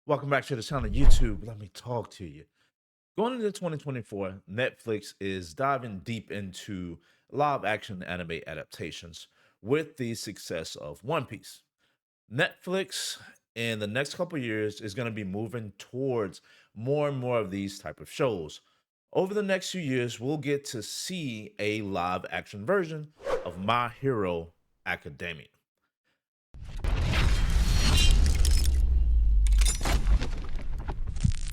Welcome back to the channel, YouTube. Let me talk to you. Going into 2024, Netflix is diving deep into live action anime adaptations with the success of One Piece. Netflix in the next couple years is going to be moving towards more and more of these type of shows. Over the next few years, we'll get to see a live action version of My Hero Academia.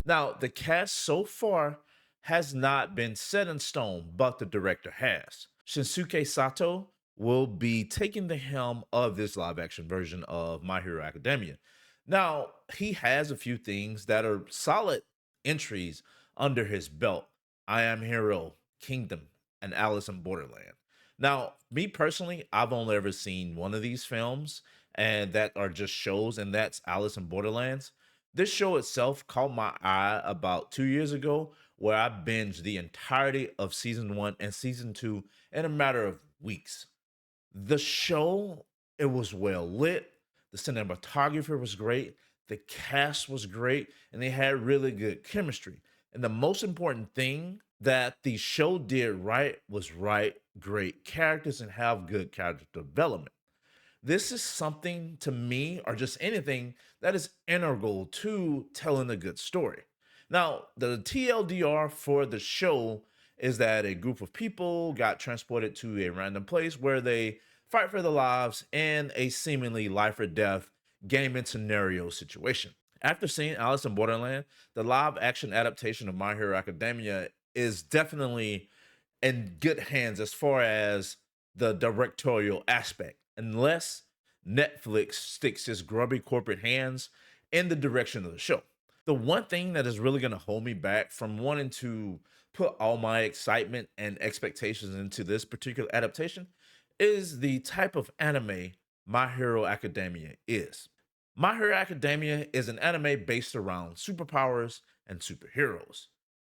Now, the cast so far has not been set in stone, but the director has. Shinsuke Sato will be taking the helm of this live action version of My Hero Academia. Now, he has a few things that are solid entries under his belt. I Am Hero, Kingdom, and Alice in Borderland. Now, me personally, I've only ever seen one of these films, and that are just shows, and that's Alice in Borderlands. This show itself caught my eye about 2 years ago, where I binged the entirety of season one and season two in a matter of weeks. The show, it was well lit, the cinematographer was great, the cast was great, and they had really good chemistry. And the most important thing that the show did right was write great characters and have good character development. This is something to me, or just anything that is integral to telling a good story. Now, the TLDR for the show is that a group of people got transported to a random place where they fight for their lives in a seemingly life or death gaming scenario situation. After seeing Alice in Borderland, the live action adaptation of My Hero Academia is definitely in good hands as far as the directorial aspect, unless Netflix sticks its grubby corporate hands in the direction of the show. The one thing that is really going to hold me back from wanting to put all my excitement and expectations into this particular adaptation is the type of anime My Hero Academia is. My Hero Academia is an anime based around superpowers and superheroes.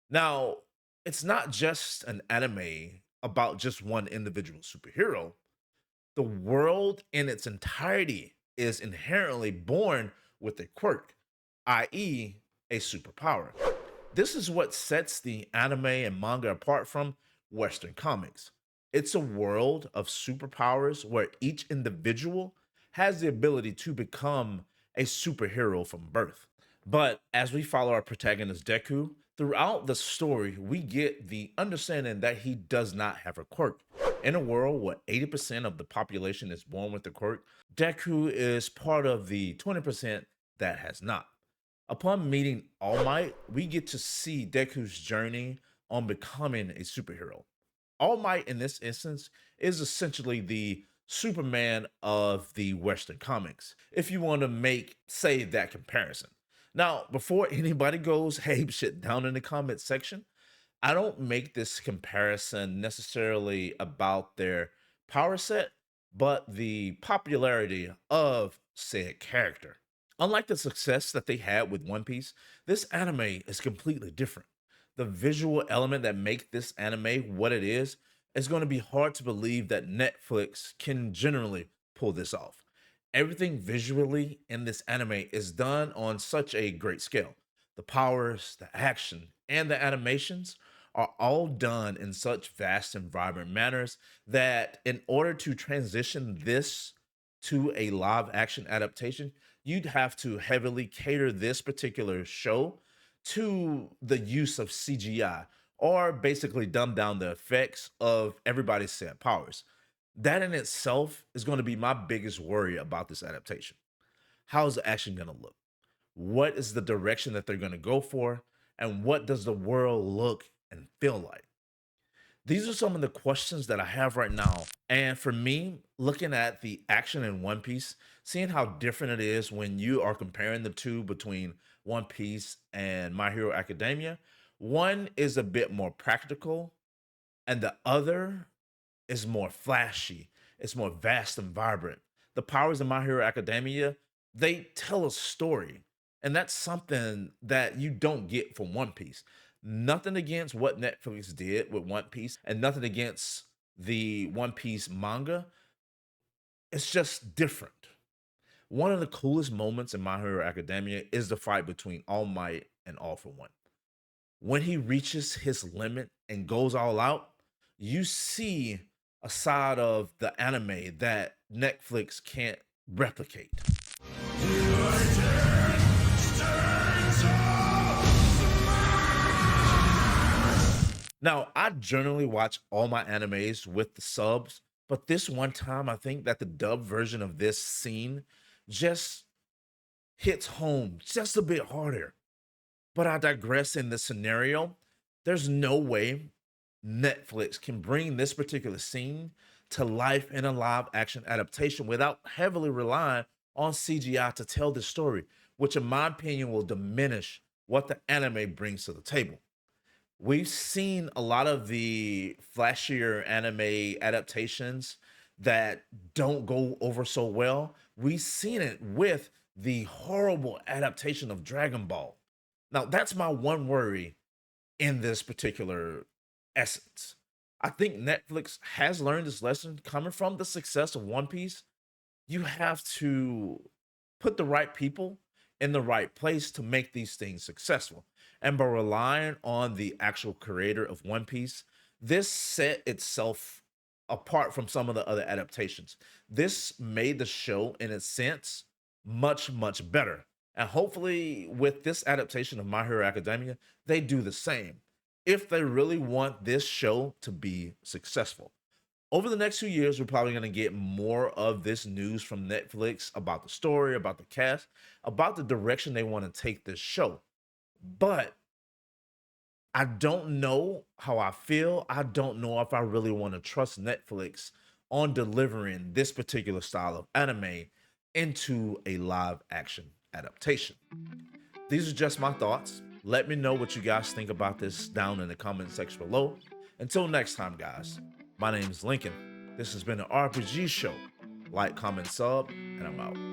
Now, it's not just an anime about just one individual superhero. The world in its entirety is inherently born with a quirk, i.e., a superpower. This is what sets the anime and manga apart from Western comics. It's a world of superpowers where each individual has the ability to become a superhero from birth. But as we follow our protagonist Deku, throughout the story, we get the understanding that he does not have a quirk. In a world where 80% of the population is born with a quirk, Deku is part of the 20% that has not. Upon meeting All Might, we get to see Deku's journey on becoming a superhero. All Might in this instance is essentially the Superman of the Western comics, if you want to make, say, that comparison. Now, before anybody goes, hey, shit, down in the comment section, I don't make this comparison necessarily about their power set, but the popularity of said character. Unlike the success that they had with One Piece, this anime is completely different. The visual element that makes this anime what it is going to be hard to believe that Netflix can generally pull this off. Everything visually in this anime is done on such a great scale. The powers, the action, and the animations are all done in such vast and vibrant manners that in order to transition this to a live action adaptation, you'd have to heavily cater this particular show to the use of CGI, or basically dumb down the effects of everybody's set powers. That in itself is going to be my biggest worry about this adaptation. How's the action going to look? What is the direction that they're going to go for? And what does the world look and feel like? These are some of the questions that I have right now. And for me, looking at the action in One Piece, seeing how different it is when you are comparing the two between One Piece and My Hero Academia, one is a bit more practical and the other is more flashy. It's more vast and vibrant. The powers of My Hero Academia, they tell a story. And that's something that you don't get from One Piece. Nothing against what Netflix did with One Piece, and nothing against the One Piece manga. It's just different. One of the coolest moments in My Hero Academia is the fight between All Might and All for One. When he reaches his limit and goes all out, you see a side of the anime that Netflix can't replicate. Now, I generally watch all my animes with the subs, but this one time I think that the dub version of this scene just hits home just a bit harder. But I digress in this scenario. There's no way Netflix can bring this particular scene to life in a live action adaptation without heavily relying on CGI to tell the story, which, in my opinion, will diminish what the anime brings to the table. We've seen a lot of the flashier anime adaptations that don't go over so well. We've seen it with the horrible adaptation of Dragon Ball. Now, that's my one worry in this particular essence. I think Netflix has learned this lesson coming from the success of One Piece. You have to put the right people in the right place to make these things successful. And by relying on the actual creator of One Piece, this set itself apart from some of the other adaptations. This made the show, in a sense, much, much better. And hopefully, with this adaptation of My Hero Academia, they do the same if they really want this show to be successful. Over the next 2 years, we're probably going to get more of this news from Netflix about the story, about the cast, about the direction they want to take this show. But I don't know how I feel. I don't know if I really want to trust Netflix on delivering this particular style of anime into a live action adaptation. These are just my thoughts. Let me know what you guys think about this down in the comment section below. Until next time, guys, my name is Lincoln. This has been an RPG show. Like, comment, sub, and I'm out.